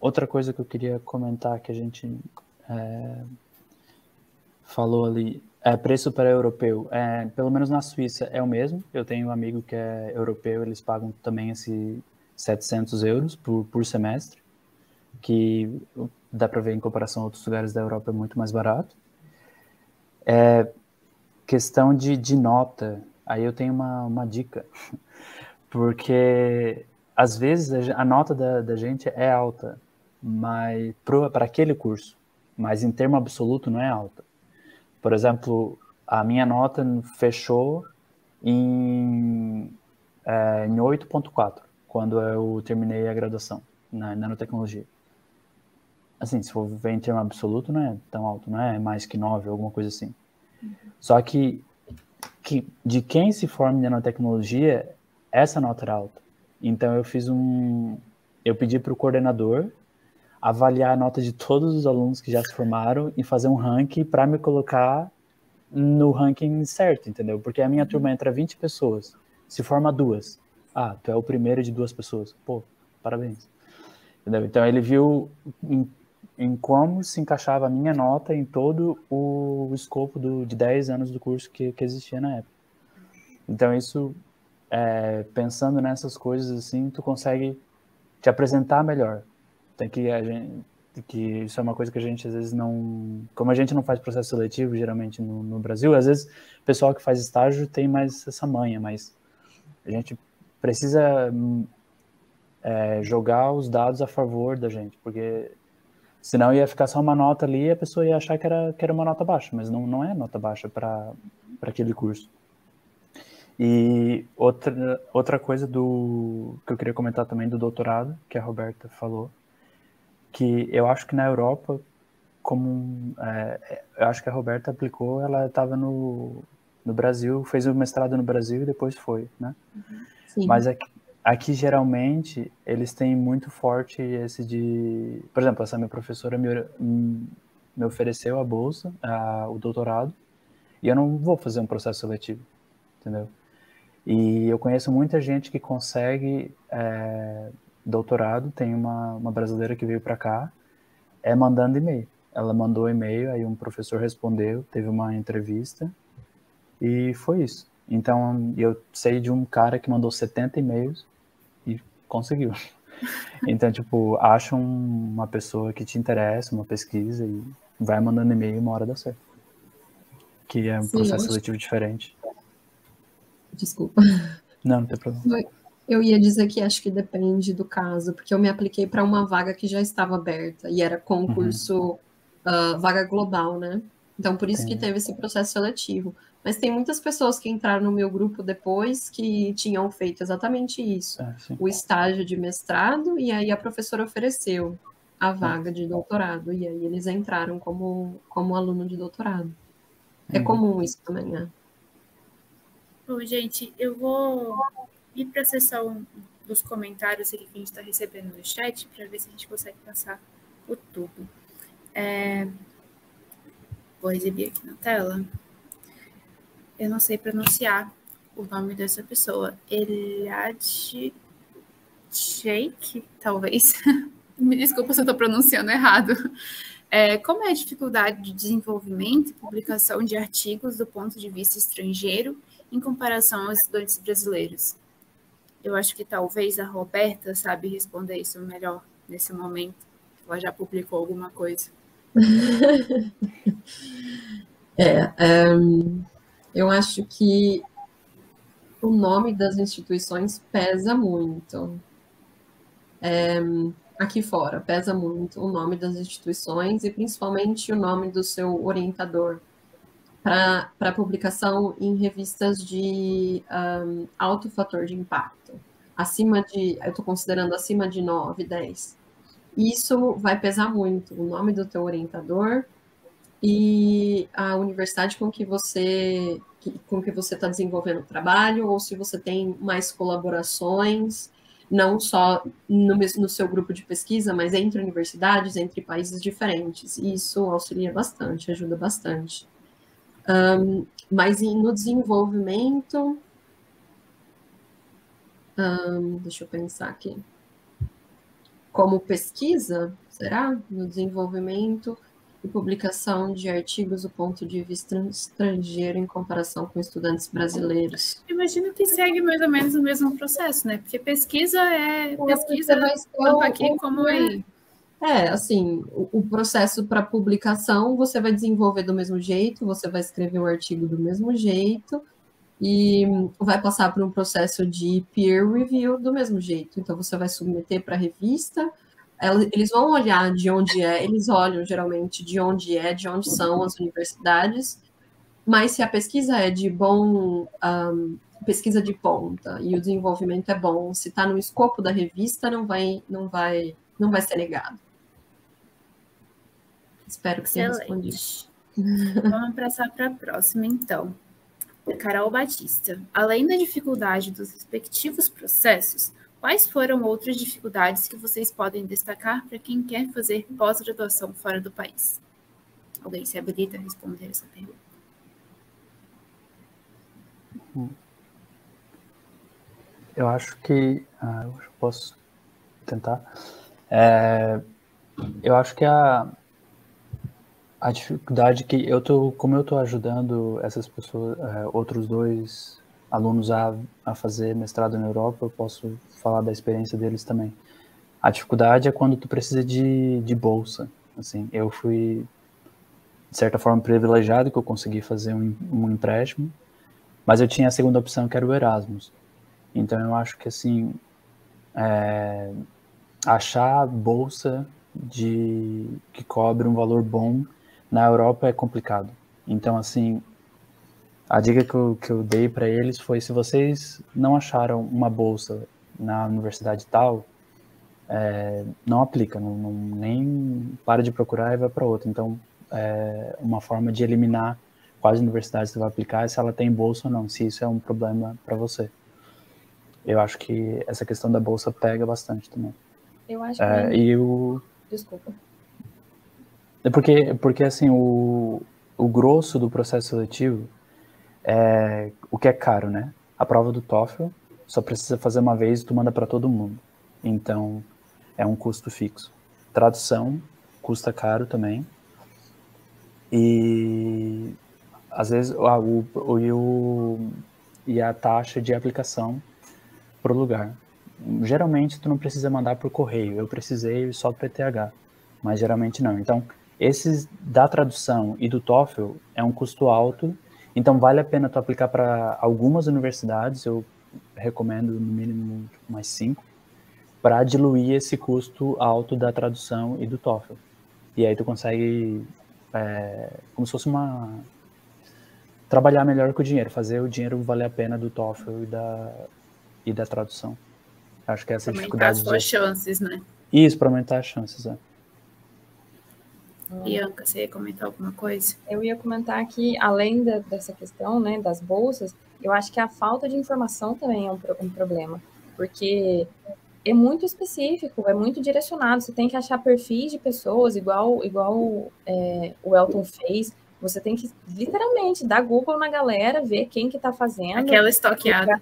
Outra coisa que eu queria comentar que a gente falou ali, preço para europeu. Pelo menos na Suíça é o mesmo. Eu tenho um amigo que é europeu, eles pagam também esse 700 euros por semestre, que dá para ver em comparação a outros lugares da Europa é muito mais barato. Questão de nota, aí eu tenho uma dica, porque às vezes a nota da gente é alta, mas para aquele curso, mas em termo absoluto não é alta. Por exemplo, a minha nota fechou em 8.4, quando eu terminei a graduação na nanotecnologia. Assim, se for ver em termo absoluto, não é tão alto, não é mais que 9, alguma coisa assim. Só que de quem se forma em nanotecnologia, essa nota era alta. Então eu pedi para o coordenador avaliar a nota de todos os alunos que já se formaram e fazer um ranking para me colocar no ranking certo, entendeu? Porque a minha turma entra 20 pessoas, se forma 2. Tu é o primeiro de 2 pessoas. Pô, parabéns. Entendeu? Então ele viu em como se encaixava a minha nota em todo o escopo de 10 anos do curso que existia na época. Então isso, pensando nessas coisas assim, tu consegue te apresentar melhor. Que isso é uma coisa que a gente às vezes não... Como a gente não faz processo seletivo, geralmente no Brasil, às vezes o pessoal que faz estágio tem mais essa manha, mas a gente precisa jogar os dados a favor da gente, porque senão ia ficar só uma nota ali e a pessoa ia achar que era uma nota baixa, mas não é nota baixa para aquele curso. E outra coisa que eu queria comentar também do doutorado, que a Roberta falou, que eu acho que na Europa, eu acho que a Roberta aplicou, ela estava no Brasil, fez o mestrado no Brasil e depois foi, né? Sim. Mas aqui geralmente eles têm muito forte esse de... Por exemplo, essa minha professora me ofereceu a bolsa, o doutorado, e eu não vou fazer um processo seletivo, entendeu? E eu conheço muita gente que consegue doutorado, tem uma brasileira que veio para cá, é mandando e-mail. Ela mandou e-mail, aí um professor respondeu, teve uma entrevista e foi isso. Então, eu sei de um cara que mandou 70 e-mails e conseguiu. Então, tipo, acha uma pessoa que te interessa, uma pesquisa e vai mandando e-mail e uma hora dá certo. Que é um Sim, processo seletivo diferente. Desculpa. Não tem problema. Eu ia dizer que acho que depende do caso, porque eu me apliquei para uma vaga que já estava aberta e era concurso vaga global, né? Então, por isso que teve esse processo seletivo. Mas tem muitas pessoas que entraram no meu grupo depois que tinham feito exatamente isso. O estágio de mestrado, e aí a professora ofereceu a vaga de doutorado, e aí eles entraram como aluno de doutorado. É comum isso também, né? Bom, gente, eu vou ir para a seção dos comentários aqui que a gente está recebendo no chat para ver se a gente consegue passar por tudo. Vou exibir aqui na tela. Eu não sei pronunciar o nome dessa pessoa. Eliade Sheikh, talvez. Me desculpa se eu estou pronunciando errado. Como é a dificuldade de desenvolvimento e publicação de artigos do ponto de vista estrangeiro em comparação aos estudantes brasileiros? Eu acho que talvez a Roberta sabe responder isso melhor nesse momento. Ela já publicou alguma coisa. Eu acho que o nome das instituições pesa muito. Aqui fora, pesa muito o nome das instituições e principalmente o nome do seu orientador para publicação em revistas de alto fator de impacto. Eu estou considerando acima de 9, 10. Isso vai pesar muito, o nome do teu orientador e a universidade com que você está desenvolvendo o trabalho, ou se você tem mais colaborações, não só no seu grupo de pesquisa, mas entre universidades, entre países diferentes. E isso auxilia bastante, ajuda bastante. Mas no desenvolvimento... deixa eu pensar aqui. Como pesquisa, será? No desenvolvimento e publicação de artigos do ponto de vista estrangeiro em comparação com estudantes brasileiros. Imagino que segue mais ou menos o mesmo processo, né? Porque pesquisa é pesquisa tanto aqui como aí. Assim, o processo para publicação você vai desenvolver do mesmo jeito, você vai escrever o artigo do mesmo jeito e vai passar por um processo de peer review do mesmo jeito. Então, você vai submeter para a revista, eles vão olhar de onde eles olham geralmente de onde são as universidades, mas se a pesquisa é de pesquisa de ponta e o desenvolvimento é bom, se está no escopo da revista, não vai ser negado. Espero que tenha respondido. Vamos passar para a próxima, então. Carol Batista. Além da dificuldade dos respectivos processos, quais foram outras dificuldades que vocês podem destacar para quem quer fazer pós-graduação fora do país? Alguém se habilita a responder essa pergunta? Eu acho que... eu posso tentar. Eu acho que a dificuldade que como eu estou ajudando essas pessoas, outros 2 alunos a fazer mestrado na Europa, eu posso falar da experiência deles também. A dificuldade é quando tu precisa de bolsa. Assim, eu fui, de certa forma, privilegiado que eu consegui fazer um empréstimo, mas eu tinha a segunda opção, que era o Erasmus. Então, eu acho que, assim, achar bolsa que cobre um valor bom na Europa é complicado. Então, assim, a dica que eu dei para eles foi: se vocês não acharam uma bolsa na universidade tal, não aplica, nem para de procurar e vai para outra. Então, uma forma de eliminar quais universidades você vai aplicar é se ela tem bolsa ou não, se isso é um problema para você. Eu acho que essa questão da bolsa pega bastante também. Eu acho que... Desculpa. Porque assim, o grosso do processo seletivo é o que é caro, né? A prova do TOEFL só precisa fazer uma vez e tu manda para todo mundo. Então, é um custo fixo. Tradução custa caro também. E às vezes e a taxa de aplicação para o lugar. Geralmente tu não precisa mandar por correio, eu precisei só para ETH, mas geralmente não. Então, esses da tradução e do TOEFL é um custo alto, então vale a pena tu aplicar para algumas universidades, eu recomendo no mínimo mais 5, para diluir esse custo alto da tradução e do TOEFL. E aí tu consegue, como se fosse trabalhar melhor com o dinheiro, fazer o dinheiro valer a pena do TOEFL e da tradução. Acho que essa é a dificuldade. Aumentar as suas chances, né? Isso, para aumentar as chances, Bianca, você ia comentar alguma coisa? Eu ia comentar que, além dessa questão, né, das bolsas, eu acho que a falta de informação também é um problema, porque é muito específico, é muito direcionado, você tem que achar perfis de pessoas, igual o Elton fez, você tem que, literalmente, dar Google na galera, ver quem que tá fazendo. Aquela estoqueada.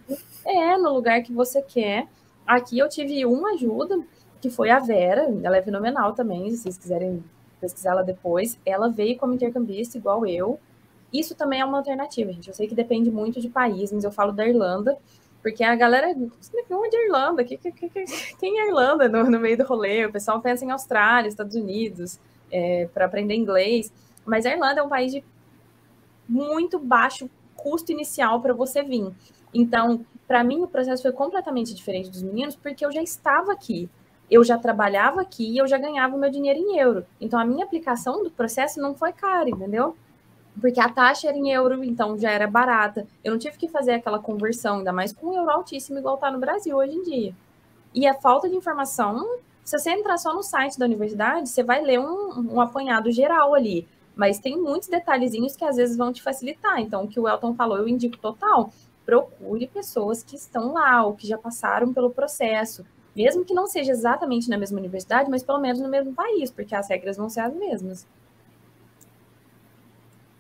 No lugar que você quer. Aqui eu tive uma ajuda, que foi a Vera, ela é fenomenal também, se vocês quiserem pesquisar ela depois. Ela veio como intercambista, igual eu. Isso também é uma alternativa, gente. Eu sei que depende muito de país, mas eu falo da Irlanda, porque a galera, onde é Irlanda? Quem é Irlanda no meio do rolê? O pessoal pensa em Austrália, Estados Unidos, para aprender inglês. Mas a Irlanda é um país de muito baixo custo inicial para você vir. Então, para mim, o processo foi completamente diferente dos meninos, porque eu já estava aqui. Eu já trabalhava aqui e eu já ganhava o meu dinheiro em euro. Então, a minha aplicação do processo não foi cara, entendeu? Porque a taxa era em euro, então já era barata. Eu não tive que fazer aquela conversão, ainda mais com um euro altíssimo, igual está no Brasil hoje em dia. E a falta de informação, se você entrar só no site da universidade, você vai ler um apanhado geral ali. Mas tem muitos detalhezinhos que às vezes vão te facilitar. Então, o que o Elton falou, eu indico total. Procure pessoas que estão lá, ou que já passaram pelo processo. Mesmo que não seja exatamente na mesma universidade, mas pelo menos no mesmo país, porque as regras vão ser as mesmas.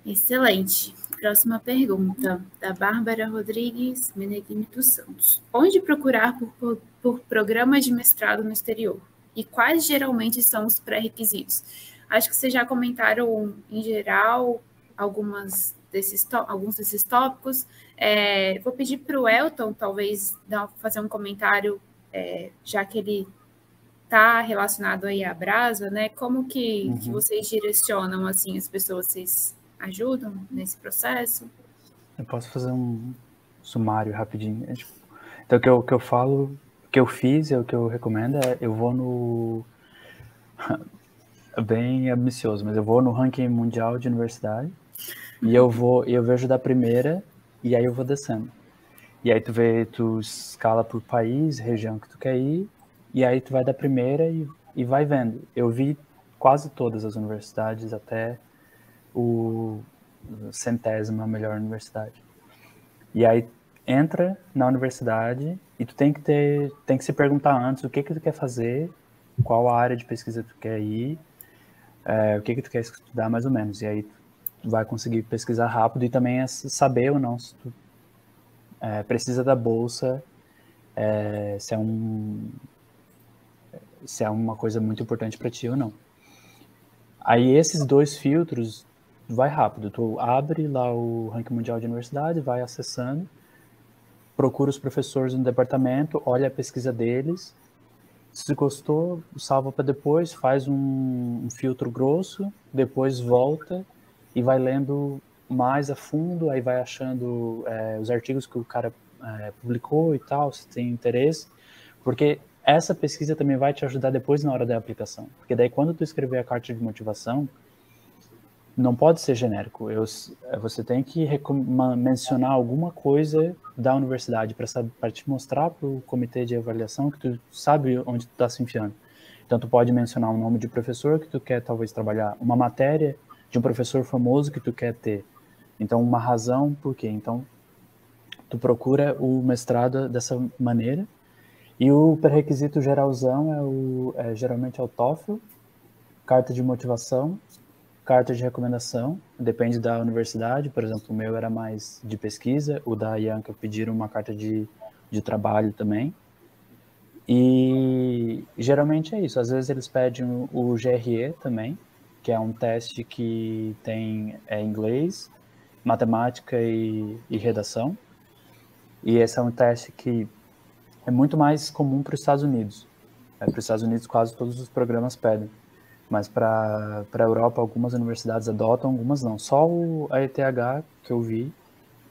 Excelente. Próxima pergunta, da Bárbara Rodrigues Meneghini dos Santos. Onde procurar por programas de mestrado no exterior? E quais geralmente são os pré-requisitos? Acho que vocês já comentaram, em geral, alguns desses tópicos. Vou pedir para o Elton, talvez, fazer um comentário, já que ele está relacionado aí à Brasa, né? Como que vocês direcionam assim, as pessoas? Vocês ajudam nesse processo? Eu posso fazer um sumário rapidinho. Então, o que eu falo, o que eu fiz, o que eu recomendo eu vou no... bem ambicioso, mas eu vou no ranking mundial de universidade e eu vejo da primeira e aí eu vou descendo. E aí tu escala por país, região que tu quer ir, e aí tu vai da primeira e vai vendo. Eu vi quase todas as universidades até o 100ª melhor universidade. E aí entra na universidade e tu tem que se perguntar antes o que tu quer fazer, qual a área de pesquisa tu quer ir, o que tu quer estudar mais ou menos. E aí tu vai conseguir pesquisar rápido e também saber ou não se tu precisa da bolsa, se é uma coisa muito importante para ti ou não. Aí esses dois filtros vai rápido. Tu abre lá o ranking mundial de universidade, vai acessando, procura os professores no departamento, olha a pesquisa deles. Se gostou, salva para depois, faz um filtro grosso, depois volta e vai lendo mais a fundo, aí vai achando os artigos que o cara publicou e tal, se tem interesse, porque essa pesquisa também vai te ajudar depois na hora da aplicação, porque daí quando tu escrever a carta de motivação, não pode ser genérico, você tem que mencionar alguma coisa da universidade para te mostrar para o comitê de avaliação que tu sabe onde tu está se enfiando. Então tu pode mencionar o nome de professor que tu quer talvez trabalhar, uma matéria de um professor famoso que tu quer ter, então uma razão por quê. Então tu procura o mestrado dessa maneira. E o pré-requisito geralzão geralmente é o TOEFL, carta de motivação, carta de recomendação, depende da universidade. Por exemplo, o meu era mais de pesquisa, o da Ianca pediram uma carta de trabalho também. E geralmente é isso. Às vezes eles pedem o GRE também, que é um teste que tem inglês, matemática e redação. E esse é um teste que é muito mais comum para os Estados Unidos. Para os Estados Unidos quase todos os programas pedem. Mas para a Europa algumas universidades adotam, algumas não. Só a ETH que eu vi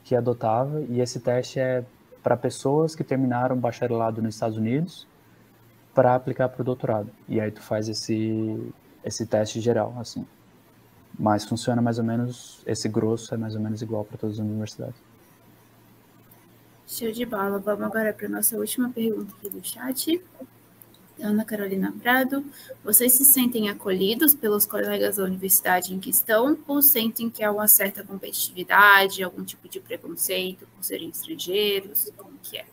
que adotava, e esse teste é para pessoas que terminaram bacharelado nos Estados Unidos para aplicar para o doutorado. E aí tu faz esse teste geral, assim. Mas funciona mais ou menos, esse grosso é mais ou menos igual para todas as universidades. Show de bola. Vamos agora para a nossa última pergunta aqui do chat. Ana Carolina Prado. Vocês se sentem acolhidos pelos colegas da universidade em que estão ou sentem que há uma certa competitividade, algum tipo de preconceito por serem estrangeiros? Como que é?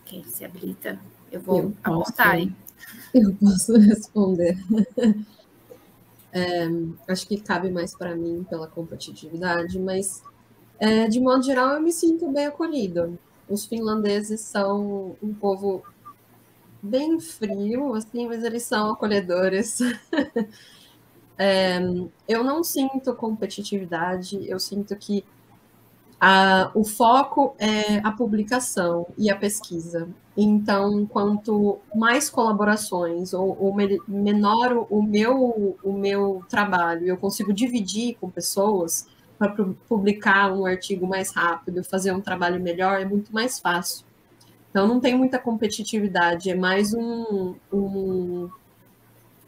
Quem se habilita? Eu vou apontar, hein? Eu posso responder. Acho que cabe mais para mim pela competitividade, mas de modo geral eu me sinto bem acolhida. Os finlandeses são um povo bem frio, assim, mas eles são acolhedores. Eu não sinto competitividade, eu sinto que o foco é a publicação e a pesquisa. Então, quanto mais colaborações ou menor o meu trabalho, eu consigo dividir com pessoas para publicar um artigo mais rápido, fazer um trabalho melhor, é muito mais fácil. Então, não tem muita competitividade, é mais um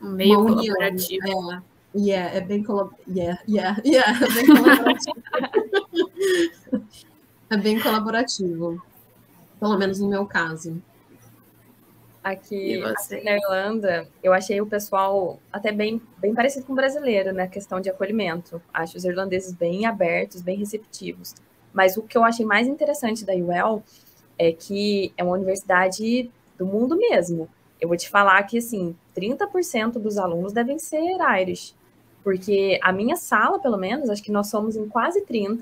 meio colaborativo. É bem colaborativo. É bem colaborativo, pelo menos no meu caso. Aqui na Irlanda, eu achei o pessoal até bem parecido com o brasileiro, na questão de acolhimento. Acho os irlandeses bem abertos, bem receptivos. Mas o que eu achei mais interessante da UL é que é uma universidade do mundo mesmo. Eu vou te falar que, assim, 30% dos alunos devem ser Irish. Porque a minha sala, pelo menos, acho que nós somos em quase 30%,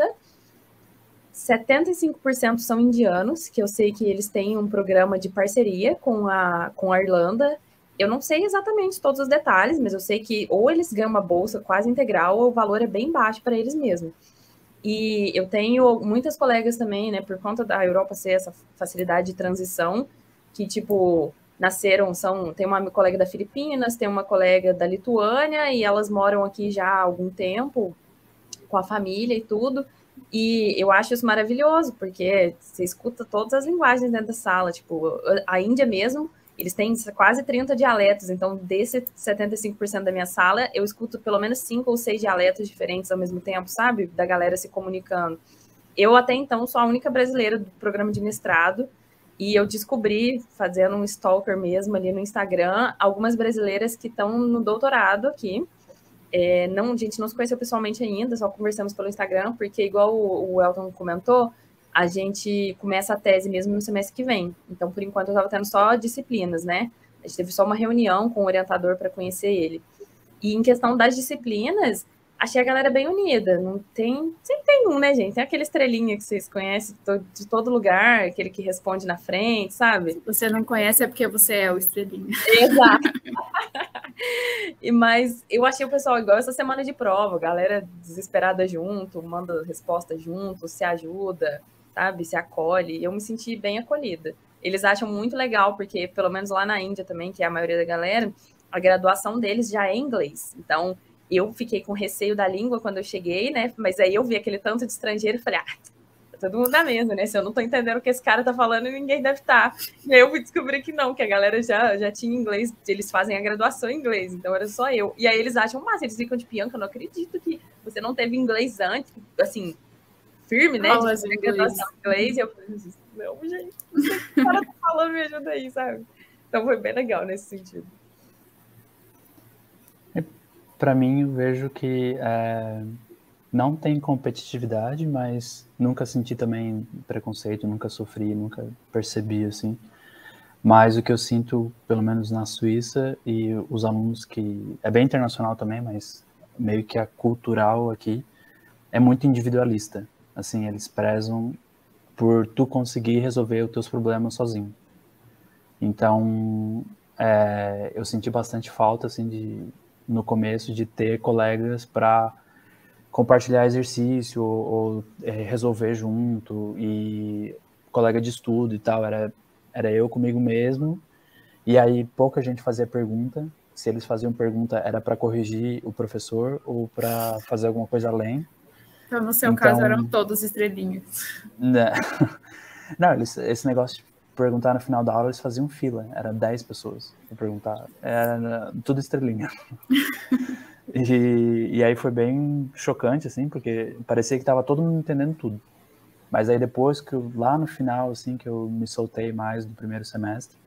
75% são indianos, que eu sei que eles têm um programa de parceria com a Irlanda. Eu não sei exatamente todos os detalhes, mas eu sei que ou eles ganham uma bolsa quase integral ou o valor é bem baixo para eles mesmo. E eu tenho muitas colegas também, né, por conta da Europa ser essa facilidade de transição, que, tipo, tem uma colega da Filipinas, tem uma colega da Lituânia, e elas moram aqui já há algum tempo, com a família e tudo. E eu acho isso maravilhoso, porque você escuta todas as linguagens dentro da sala. Tipo, a Índia mesmo, eles têm quase 30 dialetos. Então, desse 75% da minha sala, eu escuto pelo menos 5 ou 6 dialetos diferentes ao mesmo tempo, sabe? Da galera se comunicando. Eu, até então, sou a única brasileira do programa de mestrado. E eu descobri, fazendo um stalker mesmo ali no Instagram, algumas brasileiras que estão no doutorado aqui. A gente não se conheceu pessoalmente ainda, só conversamos pelo Instagram, porque igual o Elton comentou, a gente começa a tese mesmo no semestre que vem. Então, por enquanto, eu estava tendo só disciplinas, né? A gente teve só uma reunião com o orientador para conhecer ele. E em questão das disciplinas, achei a galera bem unida. Sempre tem um, né, gente? Tem aquele estrelinha que vocês conhecem de todo lugar, aquele que responde na frente, sabe? Se você não conhece é porque você é o estrelinha. Exato. Mas eu achei o pessoal igual essa semana de prova, galera desesperada junto, manda resposta junto, se ajuda, sabe, se acolhe. Eu me senti bem acolhida. Eles acham muito legal, porque pelo menos lá na Índia também, que é a maioria da galera, a graduação deles já é em inglês. Então, eu fiquei com receio da língua quando eu cheguei, né? Mas aí eu vi aquele tanto de estrangeiro e falei, todo mundo na mesa, né? Se eu não tô entendendo o que esse cara tá falando, ninguém deve estar. E aí eu fui descobrir que não, que a galera já tinha inglês, eles fazem a graduação em inglês, então era só eu. E aí eles acham massa, eles ficam de Bianca, eu não acredito que você não teve inglês antes, assim, firme, né? De graduação em inglês. E eu falei, não, gente, não sei o que o cara tá falando, me ajuda aí, sabe? Então foi bem legal nesse sentido. Para mim, eu vejo que não tem competitividade, mas nunca senti também preconceito, nunca sofri, nunca percebi, assim. Mas o que eu sinto, pelo menos na Suíça, e os alunos que... É bem internacional também, mas meio que a cultural aqui é muito individualista. Assim, eles prezam por tu conseguir resolver os teus problemas sozinho. Então, eu senti bastante falta, assim, no começo, de ter colegas para compartilhar exercício ou resolver junto, e colega de estudo e tal, era eu comigo mesmo, e aí pouca gente fazia pergunta. Se eles faziam pergunta, era para corrigir o professor ou para fazer alguma coisa além. Então, no seu caso, eram todos estrelinhas. Né? Não, esse negócio de perguntar no final da aula, eles faziam fila. Era 10 pessoas para perguntar. Era tudo estrelinha. E aí foi bem chocante, assim, porque parecia que estava todo mundo entendendo tudo. Mas aí depois, lá no final, assim, que eu me soltei mais do primeiro semestre,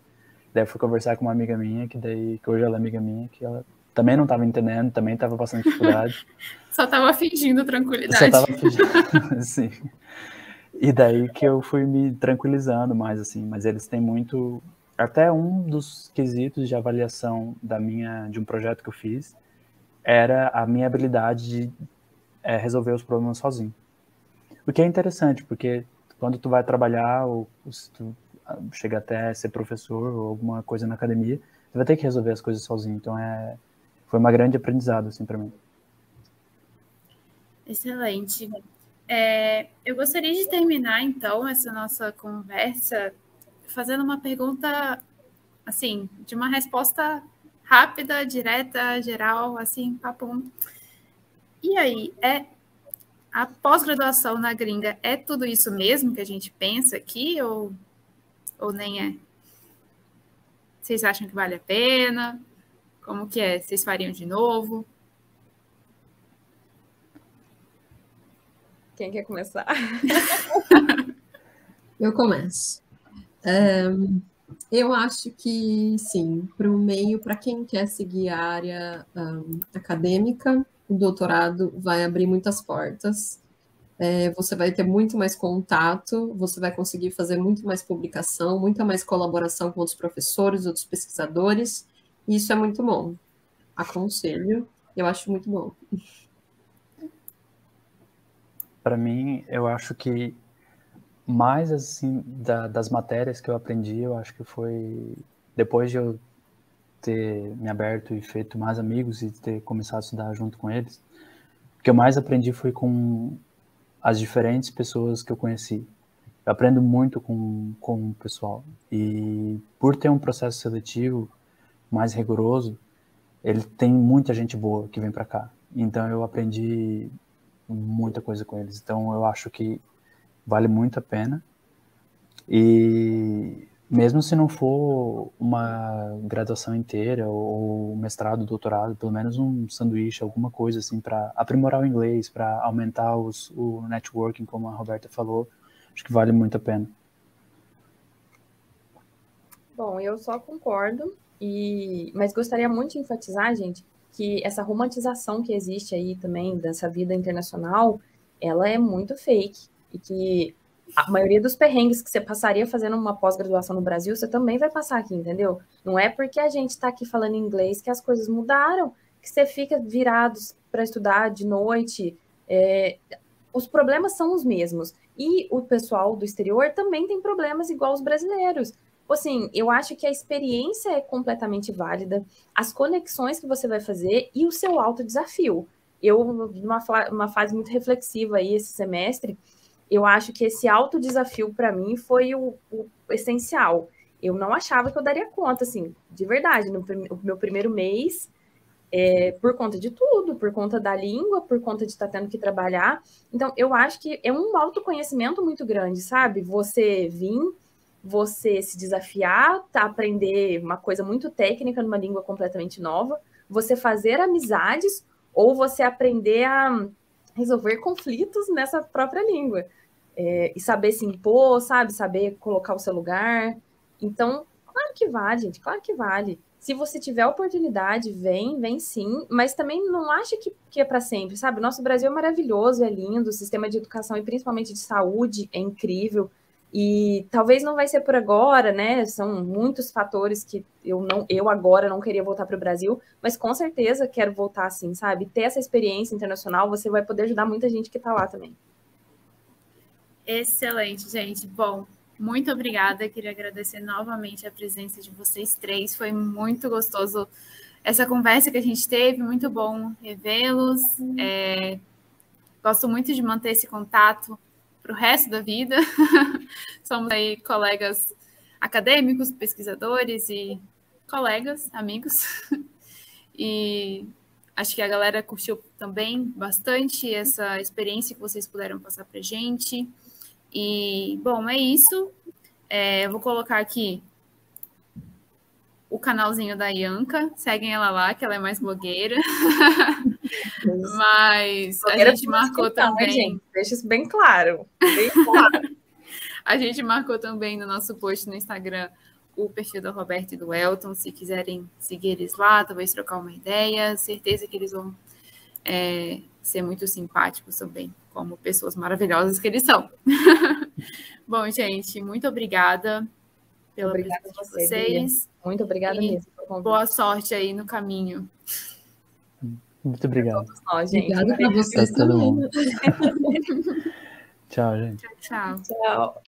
daí eu fui conversar com uma amiga minha, que hoje ela é amiga minha, que ela também não estava entendendo, também estava passando dificuldade. Só estava fingindo tranquilidade. Só estava fingindo, sim. E daí que eu fui me tranquilizando mais, assim. Mas eles têm muito... Até um dos quesitos de avaliação de um projeto que eu fiz era a minha habilidade de resolver os problemas sozinho. O que é interessante, porque quando tu vai trabalhar, ou se tu chega até ser professor ou alguma coisa na academia, tu vai ter que resolver as coisas sozinho. Então, foi uma grande aprendizado, assim, para mim. Excelente. Eu gostaria de terminar, então, essa nossa conversa fazendo uma pergunta, assim, de uma resposta rápida, direta, geral, assim, papum. E aí, a pós-graduação na gringa é tudo isso mesmo que a gente pensa aqui, ou nem é? Vocês acham que vale a pena? Como que é? Vocês fariam de novo? Quem quer começar? Eu começo. Eu acho que, sim, para o meio, para quem quer seguir a área acadêmica, o doutorado vai abrir muitas portas. Você vai ter muito mais contato, você vai conseguir fazer muito mais publicação, muita mais colaboração com outros professores, outros pesquisadores, e isso é muito bom. Aconselho, eu acho muito bom. Para mim, eu acho que mais, assim, das matérias que eu aprendi, eu acho que foi depois de eu ter me aberto e feito mais amigos e ter começado a estudar junto com eles, o que eu mais aprendi foi com as diferentes pessoas que eu conheci. Eu aprendo muito com o pessoal, e por ter um processo seletivo mais rigoroso, ele tem muita gente boa que vem para cá. Então eu aprendi muita coisa com eles. Então eu acho que vale muito a pena. E mesmo se não for uma graduação inteira, ou mestrado, doutorado, pelo menos um sanduíche, alguma coisa assim, para aprimorar o inglês, para aumentar o networking, como a Roberta falou, acho que vale muito a pena. Bom, eu só concordo, mas gostaria muito de enfatizar, gente, que essa romantização que existe aí também dessa vida internacional, ela é muito fake, e que a maioria dos perrengues que você passaria fazendo uma pós-graduação no Brasil, você também vai passar aqui, entendeu? Não é porque a gente está aqui falando inglês que as coisas mudaram, que você fica virado para estudar de noite. Os problemas são os mesmos. E o pessoal do exterior também tem problemas igual os brasileiros. Assim, eu acho que a experiência é completamente válida, as conexões que você vai fazer e o seu autodesafio. Eu, numa fase muito reflexiva aí esse semestre, eu acho que esse autodesafio para mim foi o essencial. Eu não achava que eu daria conta, assim, de verdade, no meu primeiro mês, por conta de tudo, por conta da língua, por conta de estar tendo que trabalhar. Então, eu acho que é um autoconhecimento muito grande, sabe? Você se desafiar, aprender uma coisa muito técnica numa língua completamente nova, você fazer amizades ou você aprender a resolver conflitos nessa própria língua. E saber se impor, sabe? Saber colocar o seu lugar. Então, claro que vale, gente, claro que vale. Se você tiver oportunidade, vem sim, mas também não acha que é para sempre, sabe? Nosso Brasil é maravilhoso, é lindo, o sistema de educação e principalmente de saúde é incrível. E talvez não vai ser por agora, né? São muitos fatores que eu agora não queria voltar para o Brasil, mas com certeza quero voltar assim, sabe? Ter essa experiência internacional, você vai poder ajudar muita gente que está lá também. Excelente, gente. Bom, muito obrigada. Queria agradecer novamente a presença de vocês três. Foi muito gostoso essa conversa que a gente teve. Muito bom revê-los. Gosto muito de manter esse contato para o resto da vida. Somos aí colegas acadêmicos, pesquisadores e colegas, amigos. E acho que a galera curtiu também bastante essa experiência que vocês puderam passar para a gente. E, bom, é isso. Eu vou colocar aqui o canalzinho da Ianca. Seguem ela lá, que ela é mais blogueira. Mas a gente marcou também... Gente, deixa isso bem claro. Bem claro. A gente marcou também no nosso post no Instagram o perfil do Roberto e do Elton. Se quiserem seguir eles lá, talvez trocar uma ideia. Certeza que eles vão ser muito simpáticos também, como pessoas maravilhosas que eles são. Bom, gente, muito obrigada pela presença de vocês. Muito obrigada mesmo. Boa sorte aí no caminho. Muito obrigado. Gente. Obrigada para vocês todo também. mundo. Tchau, gente. Tchau. Tchau.